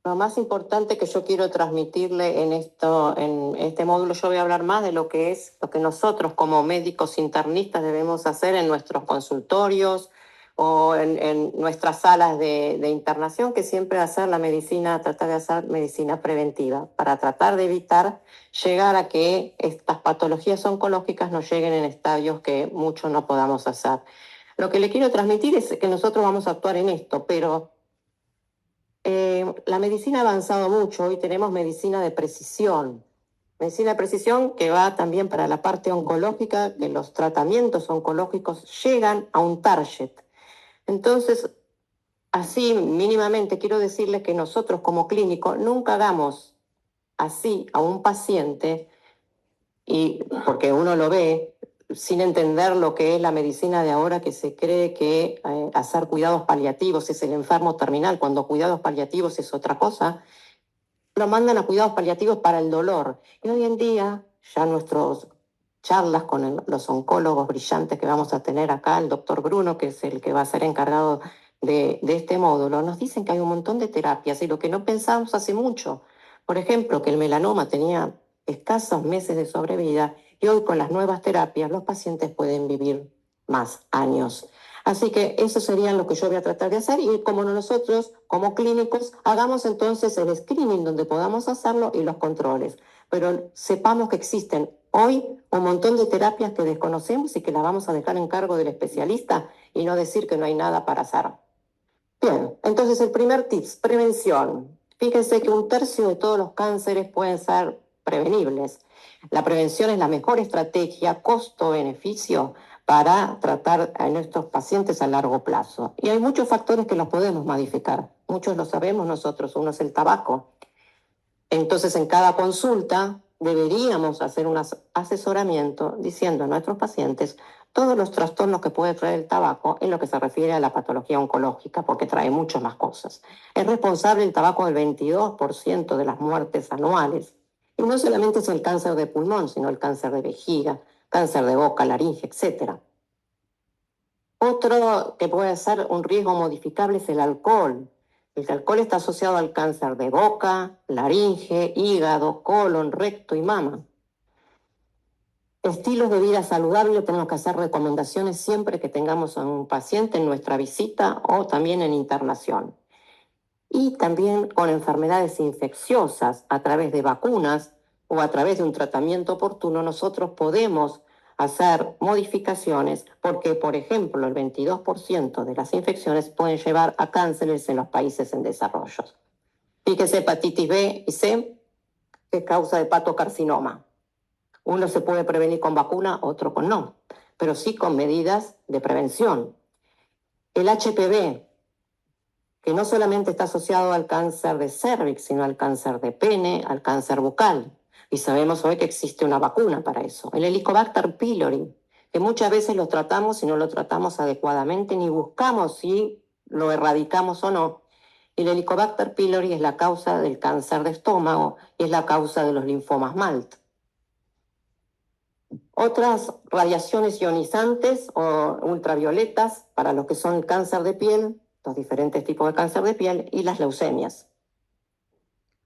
Lo más importante que yo quiero transmitirle en este módulo, yo voy a hablar más de lo que es lo que nosotros como médicos internistas debemos hacer en nuestros consultorios o en nuestras salas de internación, que siempre hacer la medicina, tratar de hacer medicina preventiva, para tratar de evitar llegar a que estas patologías oncológicas nos lleguen en estadios que mucho no podamos hacer. Lo que le quiero transmitir es que nosotros vamos a actuar en esto, pero la medicina ha avanzado mucho, hoy tenemos medicina de precisión. Medicina de precisión que va también para la parte oncológica, que los tratamientos oncológicos llegan a un target. Entonces, así mínimamente quiero decirles que nosotros como clínico nunca hagamos así a un paciente, y porque uno lo ve sin entender lo que es la medicina de ahora, que se cree que hacer cuidados paliativos es el enfermo terminal, cuando cuidados paliativos es otra cosa. Lo mandan a cuidados paliativos para el dolor. Y hoy en día, ya nuestras charlas con los oncólogos brillantes que vamos a tener acá, el doctor Bruno, que es el que va a ser encargado de este módulo, nos dicen que hay un montón de terapias y lo que no pensábamos hace mucho. Por ejemplo, que el melanoma tenía escasos meses de sobrevida y hoy con las nuevas terapias los pacientes pueden vivir más años. Así que eso sería lo que yo voy a tratar de hacer y como nosotros, como clínicos, hagamos entonces el screening donde podamos hacerlo y los controles. Pero sepamos que existen hoy un montón de terapias que desconocemos y que las vamos a dejar en cargo del especialista y no decir que no hay nada para hacer. Bien, entonces el primer tips, prevención. Fíjense que 1/3 de todos los cánceres pueden ser prevenibles. La prevención es la mejor estrategia, costo-beneficio, para tratar a nuestros pacientes a largo plazo. Y hay muchos factores que los podemos modificar. Muchos lo sabemos nosotros. Uno es el tabaco. Entonces, en cada consulta deberíamos hacer un asesoramiento diciendo a nuestros pacientes todos los trastornos que puede traer el tabaco en lo que se refiere a la patología oncológica, porque trae muchas más cosas. Es responsable el tabaco del 22% de las muertes anuales. Y no solamente es el cáncer de pulmón, sino el cáncer de vejiga, cáncer de boca, laringe, etc. Otro que puede ser un riesgo modificable es el alcohol. El alcohol está asociado al cáncer de boca, laringe, hígado, colon, recto y mama. Estilos de vida saludable, tenemos que hacer recomendaciones siempre que tengamos a un paciente en nuestra visita o también en internación. Y también con enfermedades infecciosas, a través de vacunas o a través de un tratamiento oportuno, nosotros podemos hacer modificaciones porque, por ejemplo, el 22% de las infecciones pueden llevar a cánceres en los países en desarrollo. Fíjese, hepatitis B y C, que es causa de hepatocarcinoma. Uno se puede prevenir con vacuna, otro con no, pero sí con medidas de prevención. El HPV, que no solamente está asociado al cáncer de cervix, sino al cáncer de pene, al cáncer bucal. Y sabemos hoy que existe una vacuna para eso. El Helicobacter pylori, que muchas veces lo tratamos y no lo tratamos adecuadamente, ni buscamos si lo erradicamos o no. El Helicobacter pylori es la causa del cáncer de estómago y es la causa de los linfomas MALT. Otras radiaciones ionizantes o ultravioletas para los que son cáncer de piel, los diferentes tipos de cáncer de piel y las leucemias.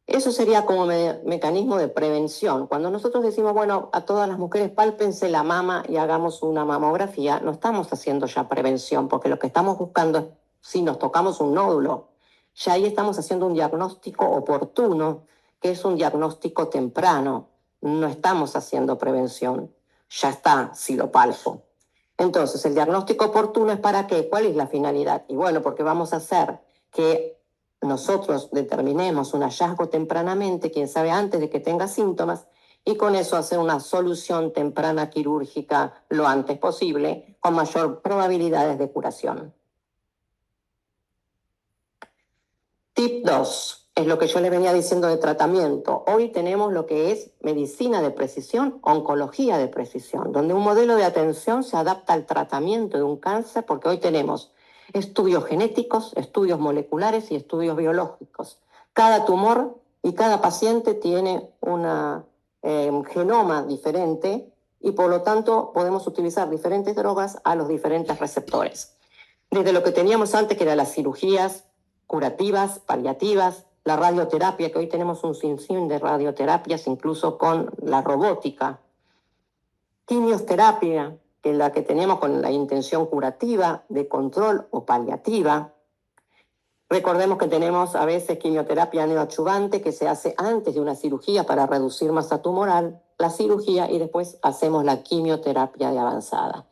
Eso sería como mecanismo de prevención. Cuando nosotros decimos, bueno, a todas las mujeres pálpense la mama y hagamos una mamografía, no estamos haciendo ya prevención, porque lo que estamos buscando es, si nos tocamos un nódulo, ya ahí estamos haciendo un diagnóstico oportuno, que es un diagnóstico temprano. No estamos haciendo prevención. Ya está, si lo palpo. Entonces, el diagnóstico oportuno es para qué, ¿cuál es la finalidad? Y bueno, porque vamos a hacer que nosotros determinemos un hallazgo tempranamente, quién sabe antes de que tenga síntomas, y con eso hacer una solución temprana quirúrgica lo antes posible, con mayor probabilidades de curación. Tip 2, es lo que yo les venía diciendo de tratamiento. Hoy tenemos lo que es medicina de precisión, oncología de precisión, donde un modelo de atención se adapta al tratamiento de un cáncer, porque hoy tenemos estudios genéticos, estudios moleculares y estudios biológicos. Cada tumor y cada paciente tiene un genoma diferente y por lo tanto podemos utilizar diferentes drogas a los diferentes receptores. Desde lo que teníamos antes, que eran las cirugías curativas, paliativas, la radioterapia, que hoy tenemos un sinfín de radioterapias, incluso con la robótica. Quimioterapia, que es la que tenemos con la intención curativa, de control o paliativa. Recordemos que tenemos a veces quimioterapia neoadyuvante que se hace antes de una cirugía para reducir masa tumoral, la cirugía y después hacemos la quimioterapia de avanzada.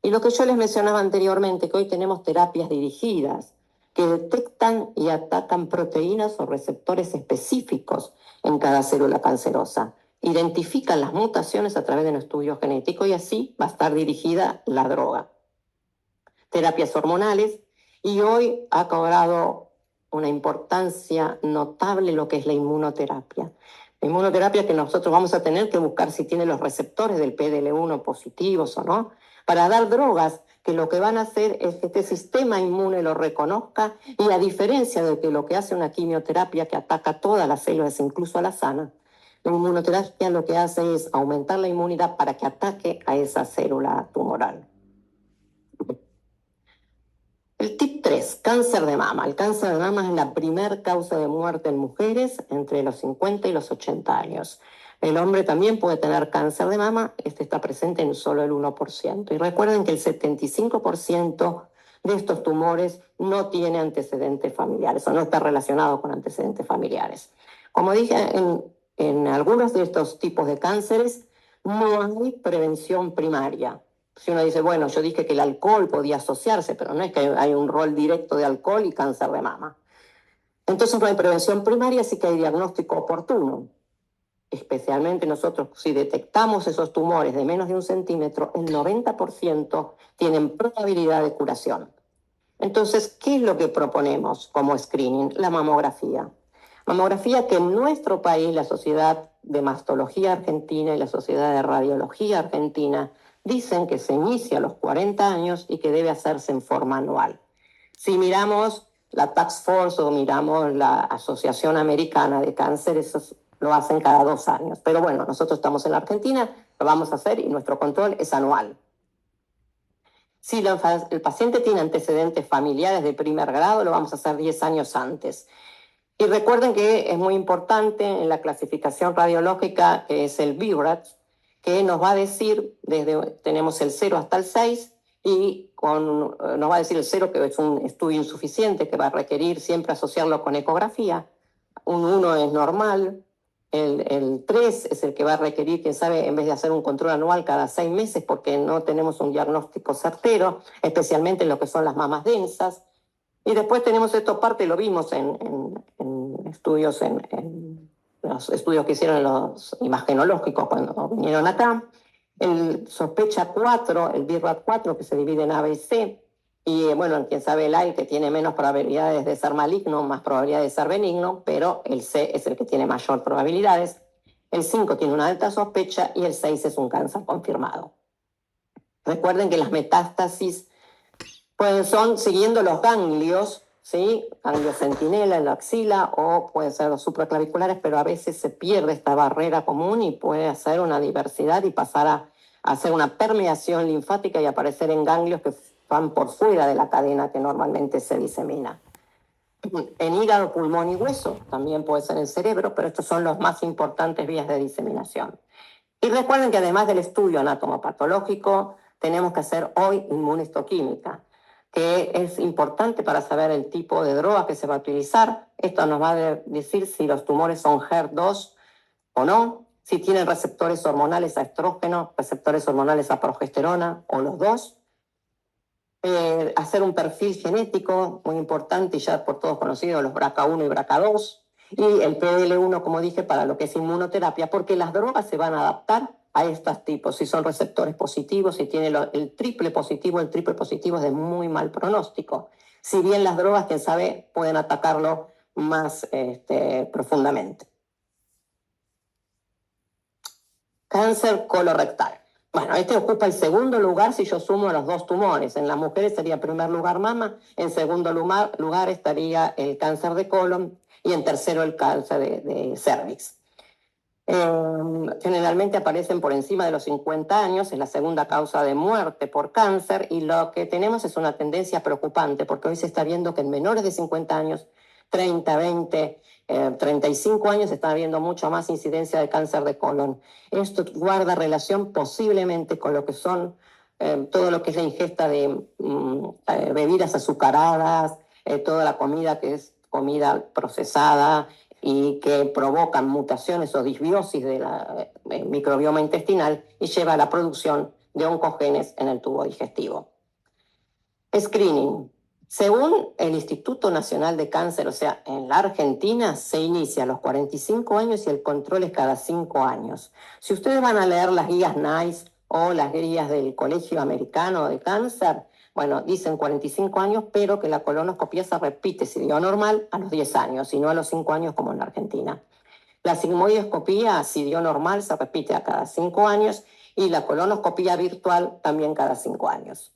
Y lo que yo les mencionaba anteriormente, que hoy tenemos terapias dirigidas que detectan y atacan proteínas o receptores específicos en cada célula cancerosa. Identifican las mutaciones a través de un estudio genético y así va a estar dirigida la droga. Terapias hormonales, y hoy ha cobrado una importancia notable lo que es la inmunoterapia. La inmunoterapia que nosotros vamos a tener que buscar si tiene los receptores del PDL1 positivos o no, para dar drogas que lo que van a hacer es que este sistema inmune lo reconozca y a diferencia de que lo que hace una quimioterapia que ataca todas las células, incluso a la sana, la inmunoterapia lo que hace es aumentar la inmunidad para que ataque a esa célula tumoral. El tip 3, cáncer de mama. El cáncer de mama es la primer causa de muerte en mujeres entre los 50 y los 80 años. El hombre también puede tener cáncer de mama, este está presente en solo el 1%. Y recuerden que el 75% de estos tumores no tiene antecedentes familiares o no está relacionado con antecedentes familiares. Como dije, en algunos de estos tipos de cánceres no hay prevención primaria. Si uno dice, bueno, yo dije que el alcohol podía asociarse, pero no es que hay un rol directo de alcohol y cáncer de mama. Entonces no hay prevención primaria, sí que hay diagnóstico oportuno. Especialmente nosotros, si detectamos esos tumores de menos de 1 centímetro, el 90% tienen probabilidad de curación. Entonces, ¿qué es lo que proponemos como screening? La mamografía. Mamografía que en nuestro país, la Sociedad de Mastología Argentina y la Sociedad de Radiología Argentina dicen que se inicia a los 40 años y que debe hacerse en forma anual. Si miramos la Task Force o miramos la Asociación Americana de Cáncer, eso lo hacen cada 2 años. Pero bueno, nosotros estamos en la Argentina, lo vamos a hacer y nuestro control es anual. Si el paciente tiene antecedentes familiares de primer grado, lo vamos a hacer 10 años antes. Y recuerden que es muy importante en la clasificación radiológica, que es el BIRAT, que nos va a decir, tenemos el 0 hasta el 6, y nos va a decir el 0 que es un estudio insuficiente, que va a requerir siempre asociarlo con ecografía. Un 1 es normal. El 3 es el que va a requerir, quién sabe, en vez de hacer un control anual cada 6 meses, porque no tenemos un diagnóstico certero, especialmente en lo que son las mamas densas. Y después tenemos esto parte, lo vimos en estudios, en los estudios que hicieron los imagenológicos cuando vinieron acá. El sospecha 4, el BIRAT 4, que se divide en A, B y C. Y bueno, quien sabe el A, que tiene menos probabilidades de ser maligno, más probabilidades de ser benigno, pero el C es el que tiene mayor probabilidades. El 5 tiene una alta sospecha y el 6 es un cáncer confirmado. Recuerden que las metástasis pues son siguiendo los ganglios, ¿sí? Ganglio centinela en la axila o pueden ser los supraclaviculares, pero a veces se pierde esta barrera común y puede hacer una diversidad y pasar a hacer una permeación linfática y aparecer en ganglios que van por fuera de la cadena que normalmente se disemina. En hígado, pulmón y hueso, también puede ser en cerebro, pero estos son los más importantes vías de diseminación. Y recuerden que además del estudio anatomopatológico, tenemos que hacer hoy inmunohistoquímica, que es importante para saber el tipo de droga que se va a utilizar. Esto nos va a decir si los tumores son HER2 o no, si tienen receptores hormonales a estrógeno, receptores hormonales a progesterona o los dos. Hacer un perfil genético muy importante y ya por todos conocidos, los BRCA1 y BRCA2, y el PDL1, como dije, para lo que es inmunoterapia, porque las drogas se van a adaptar a estos tipos. Si son receptores positivos, si tiene el triple positivo es de muy mal pronóstico. Si bien las drogas, quién sabe, pueden atacarlo más profundamente. Cáncer colorectal. Bueno, este ocupa el segundo lugar si yo sumo los 2 tumores. En las mujeres sería en primer lugar mama, en segundo lugar estaría el cáncer de colon y en tercero el cáncer de cervix. Generalmente aparecen por encima de los 50 años, es la segunda causa de muerte por cáncer y lo que tenemos es una tendencia preocupante porque hoy se está viendo que en menores de 50 años 30, 20, 35 años está habiendo mucha más incidencia de cáncer de colon. Esto guarda relación posiblemente con lo que son todo lo que es la ingesta de bebidas azucaradas, toda la comida que es comida procesada y que provocan mutaciones o disbiosis de la microbioma intestinal y lleva a la producción de oncogenes en el tubo digestivo. Screening. Según el Instituto Nacional de Cáncer, o sea, en la Argentina se inicia a los 45 años y el control es cada 5 años. Si ustedes van a leer las guías NICE o las guías del Colegio Americano de Cáncer, bueno, dicen 45 años, pero que la colonoscopia se repite, si dio normal, a los 10 años y no a los 5 años como en la Argentina. La sigmoidoscopía, si dio normal, se repite a cada 5 años y la colonoscopia virtual también cada 5 años.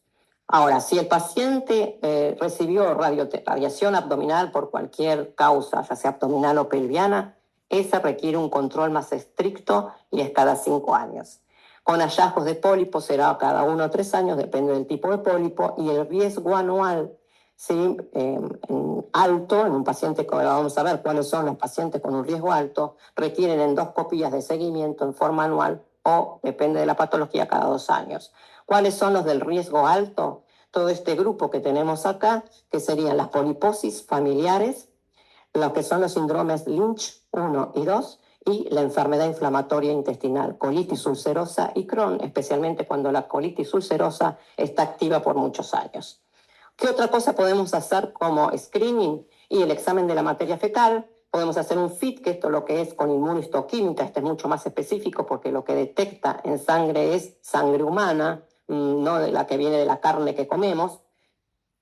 Ahora, si el paciente recibió radiación abdominal por cualquier causa, ya sea abdominal o pelviana, esa requiere un control más estricto y es cada 5 años. Con hallazgos de pólipos será cada 1 o 3 años, depende del tipo de pólipo, y el riesgo anual, ¿sí? Alto, en un paciente, vamos a ver cuáles son los pacientes con un riesgo alto, requieren endoscopías de seguimiento en forma anual o, depende de la patología, cada 2 años. ¿Cuáles son los del riesgo alto? Todo este grupo que tenemos acá, que serían las poliposis familiares, lo que son los síndromes Lynch 1 y 2, y la enfermedad inflamatoria intestinal, colitis ulcerosa y Crohn, especialmente cuando la colitis ulcerosa está activa por muchos años. ¿Qué otra cosa podemos hacer como screening? Y el examen de la materia fecal. Podemos hacer un FIT, que esto lo que es con inmunistoquímica, este es mucho más específico porque lo que detecta en sangre es sangre humana, no de la que viene de la carne que comemos.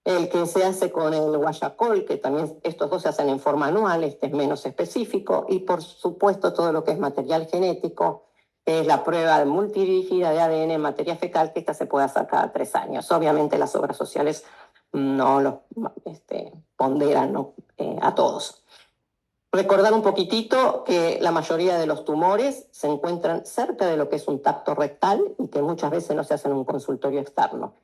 El que se hace con el guayacol, que también estos dos se hacen en forma anual, este es menos específico, y por supuesto todo lo que es material genético, es la prueba de multirígida de ADN en materia fecal, que esta se puede hacer cada 3 años. Obviamente las obras sociales no lo ponderan, ¿no? A todos. Recordar un poquitito que la mayoría de los tumores se encuentran cerca de lo que es un tacto rectal y que muchas veces no se hacen en un consultorio externo.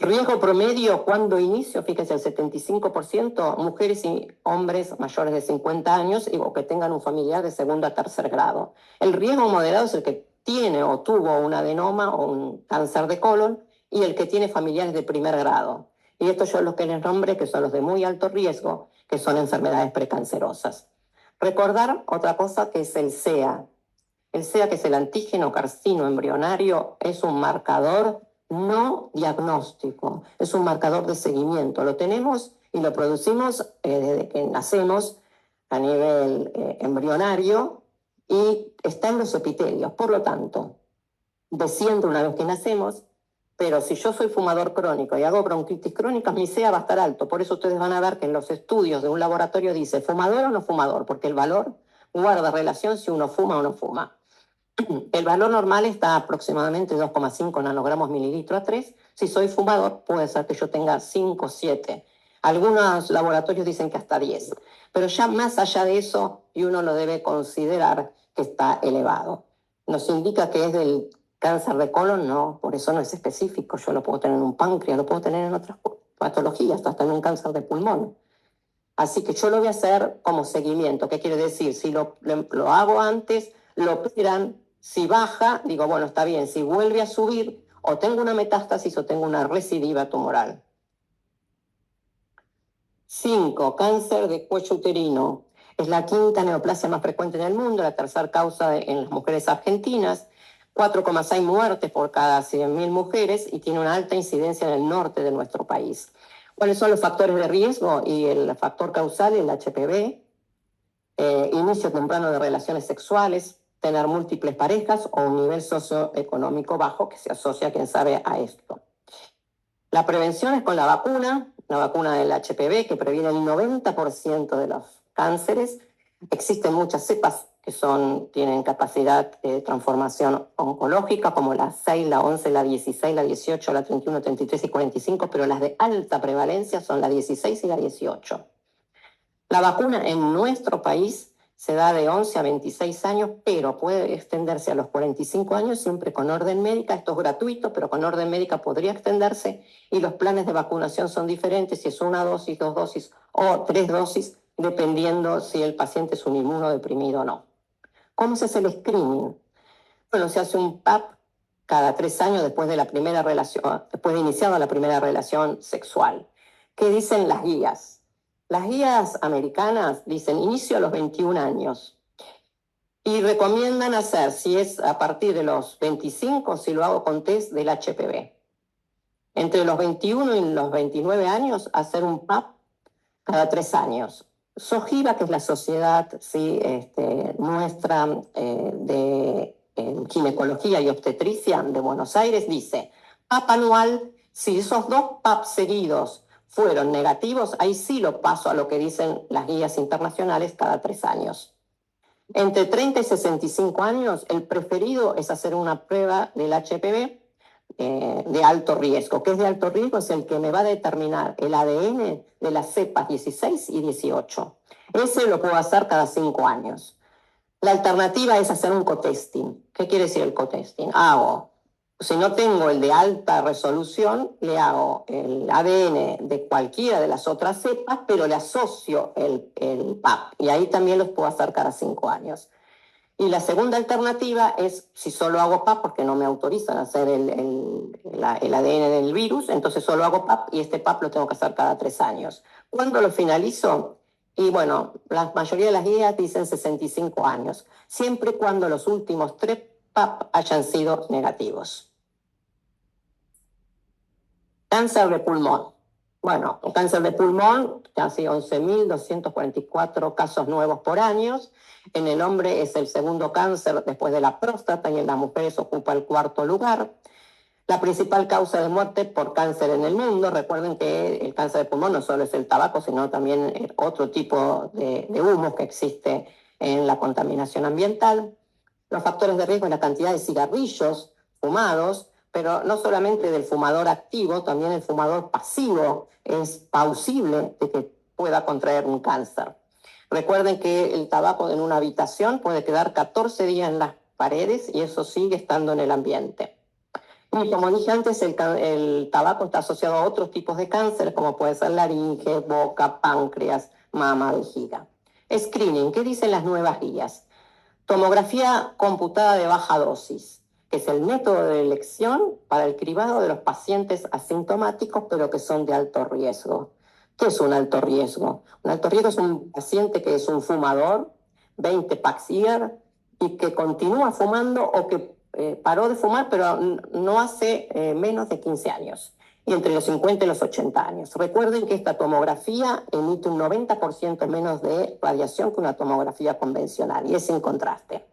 Riesgo promedio, cuando inicio, fíjense, el 75%, mujeres y hombres mayores de 50 años o que tengan un familiar de segundo a tercer grado. El riesgo moderado es el que tiene o tuvo un adenoma o un cáncer de colon y el que tiene familiares de primer grado. Y estos yo los que les nombré, que son los de muy alto riesgo, que son enfermedades precancerosas. Recordar otra cosa que es el CEA. El CEA, que es el antígeno carcino embrionario, es un marcador no diagnóstico, es un marcador de seguimiento. Lo tenemos y lo producimos desde que nacemos a nivel embrionario y está en los epitelios. Por lo tanto, desciende una vez que nacemos, pero si yo soy fumador crónico y hago bronquitis crónica, mi CEA va a estar alto. Por eso ustedes van a ver que en los estudios de un laboratorio dice fumador o no fumador, porque el valor guarda relación si uno fuma o no fuma. El valor normal está aproximadamente 2,5 nanogramos mililitro a 3. Si soy fumador, puede ser que yo tenga 5 o 7. Algunos laboratorios dicen que hasta 10. Pero ya más allá de eso, y uno lo debe considerar que está elevado. ¿Nos indica que es del cáncer de colon? No, por eso no es específico. Yo lo puedo tener en un páncreas, lo puedo tener en otras patologías, hasta en un cáncer de pulmón. Así que yo lo voy a hacer como seguimiento. ¿Qué quiere decir? Si lo hago antes, lo operan. Si baja, digo, bueno, está bien. Si vuelve a subir, o tengo una metástasis o tengo una recidiva tumoral. 5. Cáncer de cuello uterino. Es la quinta neoplasia más frecuente en el mundo, la tercera causa en las mujeres argentinas. 4,6 muertes por cada 100.000 mujeres y tiene una alta incidencia en el norte de nuestro país. ¿Cuáles son los factores de riesgo? Y el factor causal, el HPV, inicio temprano de relaciones sexuales, tener múltiples parejas o un nivel socioeconómico bajo que se asocia, quién sabe, a esto. La prevención es con la vacuna del HPV, que previene el 90% de los cánceres. Existen muchas cepas que tienen capacidad de transformación oncológica, como la 6, la 11, la 16, la 18, la 31, 33 y 45, pero las de alta prevalencia son la 16 y la 18. La vacuna en nuestro país se da de 11 a 26 años, pero puede extenderse a los 45 años siempre con orden médica. Esto es gratuito, pero con orden médica podría extenderse, y los planes de vacunación son diferentes, si es una dosis, 2 dosis o 3 dosis, dependiendo si el paciente es un inmunodeprimido o no. ¿Cómo se hace el screening? Bueno, se hace un PAP cada 3 años después de la primera relación, después de iniciada la primera relación sexual. ¿Qué dicen las guías? Las guías americanas dicen inicio a los 21 años y recomiendan hacer, si es a partir de los 25, si lo hago con test del HPV. Entre los 21 y los 29 años, hacer un PAP cada 3 años. SOGIVA, que es la sociedad nuestra de ginecología y obstetricia de Buenos Aires, dice PAP anual. Si esos 2 PAP seguidos fueron negativos, ahí sí lo paso a lo que dicen las guías internacionales cada 3 años. Entre 30 y 65 años, el preferido es hacer una prueba del HPV de alto riesgo. ¿Qué es de alto riesgo? Es el que me va a determinar el ADN de las cepas 16 y 18. Ese lo puedo hacer cada 5 años. La alternativa es hacer un cotesting. ¿Qué quiere decir el cotesting? Si no tengo el de alta resolución, le hago el ADN de cualquiera de las otras cepas, pero le asocio el PAP. Y ahí también los puedo hacer cada 5 años. Y la segunda alternativa es, si solo hago PAP, porque no me autorizan a hacer el ADN del virus, entonces solo hago PAP, y este PAP lo tengo que hacer cada 3 años. ¿Cuándo lo finalizo? Y bueno, la mayoría de las guías dicen 65 años, siempre y cuando los últimos 3 PAP hayan sido negativos. Cáncer de pulmón. Bueno, el cáncer de pulmón, casi 11.244 casos nuevos por año. En el hombre es el segundo cáncer después de la próstata, y en las mujeres ocupa el 4.º lugar. La principal causa de muerte por cáncer en el mundo, recuerden que el cáncer de pulmón no solo es el tabaco, sino también otro tipo de humo que existe en la contaminación ambiental. Los factores de riesgo en la cantidad de cigarrillos fumados, pero no solamente del fumador activo, también el fumador pasivo es plausible de que pueda contraer un cáncer. Recuerden que el tabaco en una habitación puede quedar 14 días en las paredes y eso sigue estando en el ambiente. Y como dije antes, el tabaco está asociado a otros tipos de cáncer, como puede ser laringe, boca, páncreas, mama, vejiga. Screening, ¿qué dicen las nuevas guías? Tomografía computada de baja dosis, que es el método de elección para el cribado de los pacientes asintomáticos, pero que son de alto riesgo. ¿Qué es un alto riesgo? Un alto riesgo es un paciente que es un fumador, 20 packs year, y que continúa fumando o que paró de fumar, pero no hace menos de 15 años. Y entre los 50 y los 80 años. Recuerden que esta tomografía emite un 90% menos de radiación que una tomografía convencional, y es sin contraste.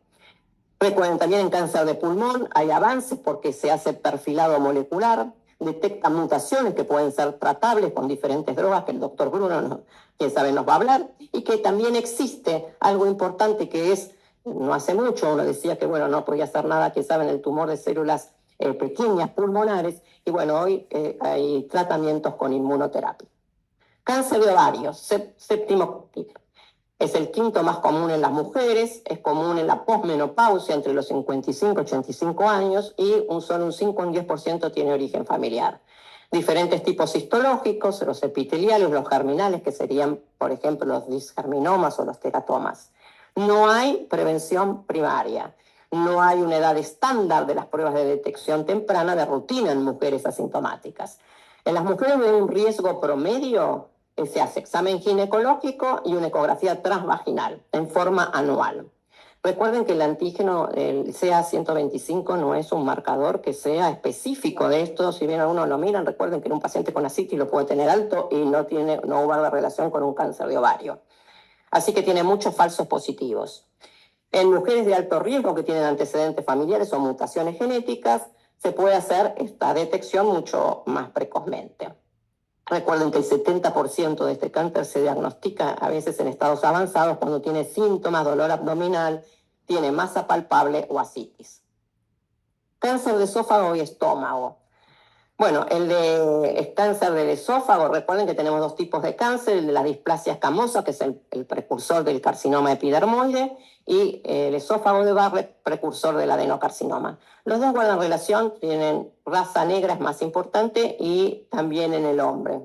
Recuerden, también en cáncer de pulmón hay avances porque se hace perfilado molecular, detecta mutaciones que pueden ser tratables con diferentes drogas, que el doctor Bruno, quien sabe, nos va a hablar, y que también existe algo importante que es, no hace mucho uno decía que bueno, no podía hacer nada, que saben, el tumor de células pequeñas pulmonares, y bueno, hoy hay tratamientos con inmunoterapia. Cáncer de ovario, séptimo tipo. Es el quinto más común en las mujeres, es común en la posmenopausia entre los 55 y 85 años, y solo un 5 o un 10% tiene origen familiar. Diferentes tipos histológicos, los epiteliales, los germinales, que serían, por ejemplo, los disgerminomas o los teratomas. No hay prevención primaria. No hay una edad estándar de las pruebas de detección temprana de rutina en mujeres asintomáticas. En las mujeres de un riesgo promedio se hace examen ginecológico y una ecografía transvaginal en forma anual. Recuerden que el antígeno, el CA125, no es un marcador que sea específico de esto. Si bien algunos lo miran, recuerden que en un paciente con ascitis lo puede tener alto y no guarda relación con un cáncer de ovario. Así que tiene muchos falsos positivos. En mujeres de alto riesgo que tienen antecedentes familiares o mutaciones genéticas, se puede hacer esta detección mucho más precozmente. Recuerden que el 70% de este cáncer se diagnostica a veces en estados avanzados cuando tiene síntomas, dolor abdominal, tiene masa palpable o ascitis. Cáncer de esófago y estómago. Bueno, el cáncer del esófago, recuerden que tenemos dos tipos de cáncer, el de la displasia escamosa, que es el precursor del carcinoma epidermoide, y el esófago de Barrett, precursor del adenocarcinoma. Los dos guardan relación, tienen raza negra es más importante y también en el hombre.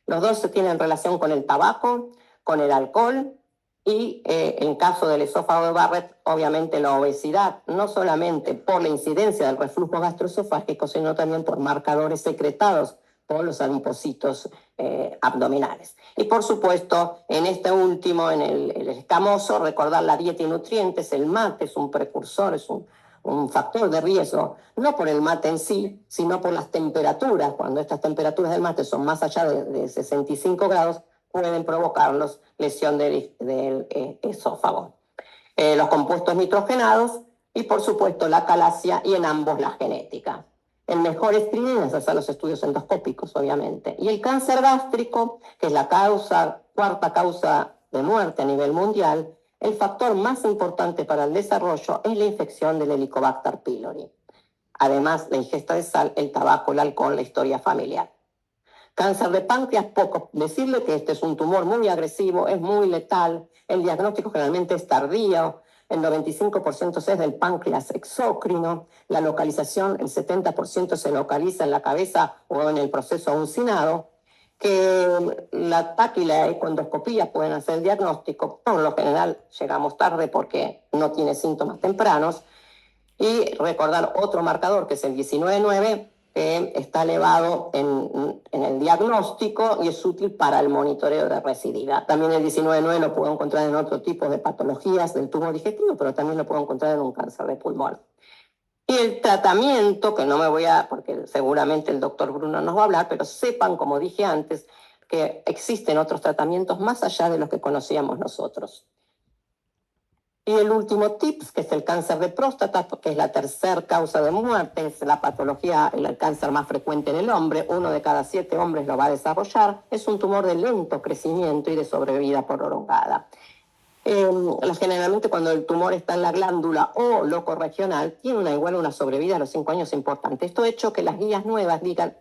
Los dos tienen relación con el tabaco, con el alcohol y en caso del esófago de Barrett, obviamente la obesidad, no solamente por la incidencia del reflujo gastroesofágico, sino también por marcadores secretados por los adipocitos abdominales. Y por supuesto, en este último, en el escamoso, recordar la dieta y nutrientes, el mate es un precursor, es un factor de riesgo, no por el mate en sí, sino por las temperaturas. Cuando estas temperaturas del mate son más allá de 65 grados, pueden provocarlos lesión del esófago. Los compuestos nitrogenados y, por supuesto, la calasia y en ambos la genética. El mejor screening es hacer los estudios endoscópicos, obviamente. Y el cáncer gástrico, que es la cuarta causa de muerte a nivel mundial, el factor más importante para el desarrollo es la infección del Helicobacter pylori. Además, la ingesta de sal, el tabaco, el alcohol, la historia familiar. Cáncer de páncreas, poco decirle que este es un tumor muy agresivo, es muy letal, el diagnóstico generalmente es tardío, el 95% es del páncreas exócrino, la localización, el 70% se localiza en la cabeza o en el proceso uncinado, que la TAC y la econdoscopía pueden hacer el diagnóstico, por lo general llegamos tarde porque no tiene síntomas tempranos, y recordar otro marcador que es el 19.9, que está elevado en el diagnóstico y es útil para el monitoreo de recidiva. También el 19.9 lo puedo encontrar en otro tipo de patologías del tubo digestivo, pero también lo puedo encontrar en un cáncer de pulmón. Y el tratamiento, que no me voy a, porque seguramente el doctor Bruno nos va a hablar, pero sepan, como dije antes, que existen otros tratamientos más allá de los que conocíamos nosotros. Y el último tips, que es el cáncer de próstata, que es la tercera causa de muerte, es la patología, el cáncer más frecuente en el hombre, 1 de cada 7 hombres lo va a desarrollar, es un tumor de lento crecimiento y de sobrevida prolongada. Generalmente cuando el tumor está en la glándula o loco regional, tiene igual una sobrevida a los 5 años importante. Esto ha hecho que las guías nuevas digan,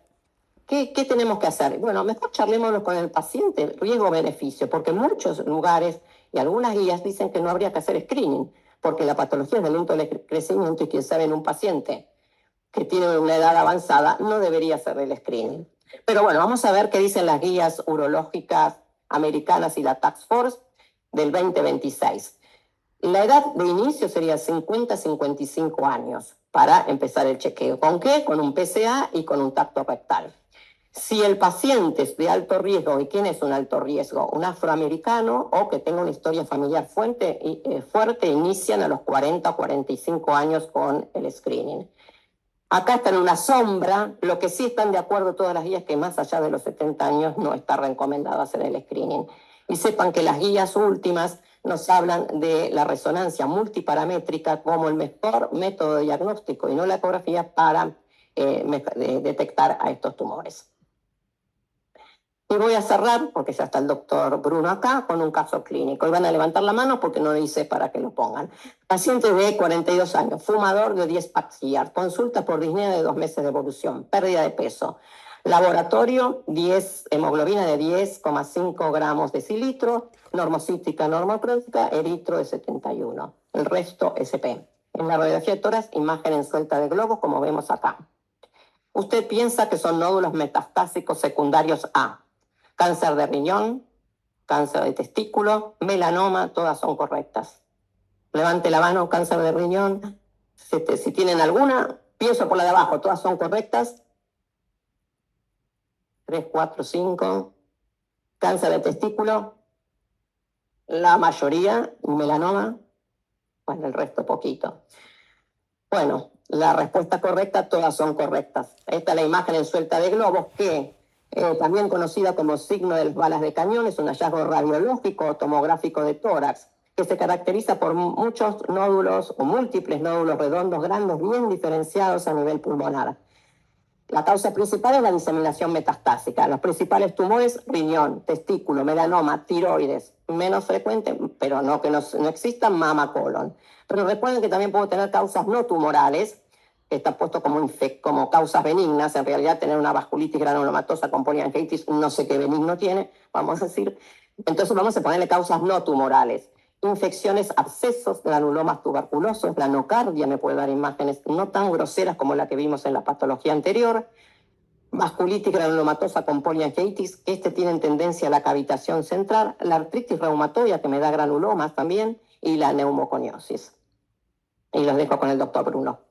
¿qué tenemos que hacer? Bueno, mejor charlémonos con el paciente, riesgo-beneficio, porque en muchos lugares y algunas guías dicen que no habría que hacer screening, porque la patología es de lento crecimiento y quién sabe en un paciente que tiene una edad avanzada no debería hacer el screening. Pero bueno, vamos a ver qué dicen las guías urológicas americanas y la Task Force del 2026. La edad de inicio sería 50-55 años para empezar el chequeo. ¿Con qué? Con un PSA y con un tacto rectal. Si el paciente es de alto riesgo, ¿y quién es un alto riesgo? Un afroamericano o que tenga una historia familiar fuerte, inician a los 40 o 45 años con el screening. Acá está en una sombra, lo que sí están de acuerdo todas las guías que más allá de los 70 años no está recomendado hacer el screening. Y sepan que las guías últimas nos hablan de la resonancia multiparamétrica como el mejor método de diagnóstico y no la ecografía para detectar a estos tumores. Y voy a cerrar, porque ya está el doctor Bruno acá, con un caso clínico. Y van a levantar la mano porque no dice para que lo pongan. Paciente de 42 años, fumador de 10 pastillas, consulta por disnea de 2 meses de evolución, pérdida de peso. Laboratorio, hemoglobina de 10,5 gramos decilitro, normocítica, normotrófica, eritro de 71. El resto SP. En la radiografía de tórax, imagen en suelta de globos, como vemos acá. Usted piensa que son nódulos metastásicos secundarios A. Cáncer de riñón, cáncer de testículo, melanoma, todas son correctas. Levante la mano, cáncer de riñón. Si tienen alguna, pienso por la de abajo, todas son correctas. 3, 4, 5. Cáncer de testículo, la mayoría, melanoma, bueno, el resto poquito. Bueno, la respuesta correcta, todas son correctas. Esta es la imagen en suelta de globos que también conocida como signo de las balas de cañón, es un hallazgo radiológico o tomográfico de tórax, que se caracteriza por muchos nódulos o múltiples nódulos redondos grandes bien diferenciados a nivel pulmonar. La causa principal es la diseminación metastásica. Los principales tumores, riñón, testículo, melanoma, tiroides, menos frecuente, pero no que no existan, mama, colon. Pero recuerden que también puedo tener causas no tumorales, que está puesto como causas benignas, en realidad tener una vasculitis granulomatosa con poliangiitis, no sé qué benigno tiene, vamos a decir. Entonces vamos a ponerle causas no tumorales. Infecciones, abscesos, granulomas tuberculosos, la nocardia me puede dar imágenes no tan groseras como la que vimos en la patología anterior. Vasculitis granulomatosa con poliangiitis, que tienen tendencia a la cavitación central, la artritis reumatoidea que me da granulomas también, y la neumoconiosis. Y los dejo con el doctor Bruno.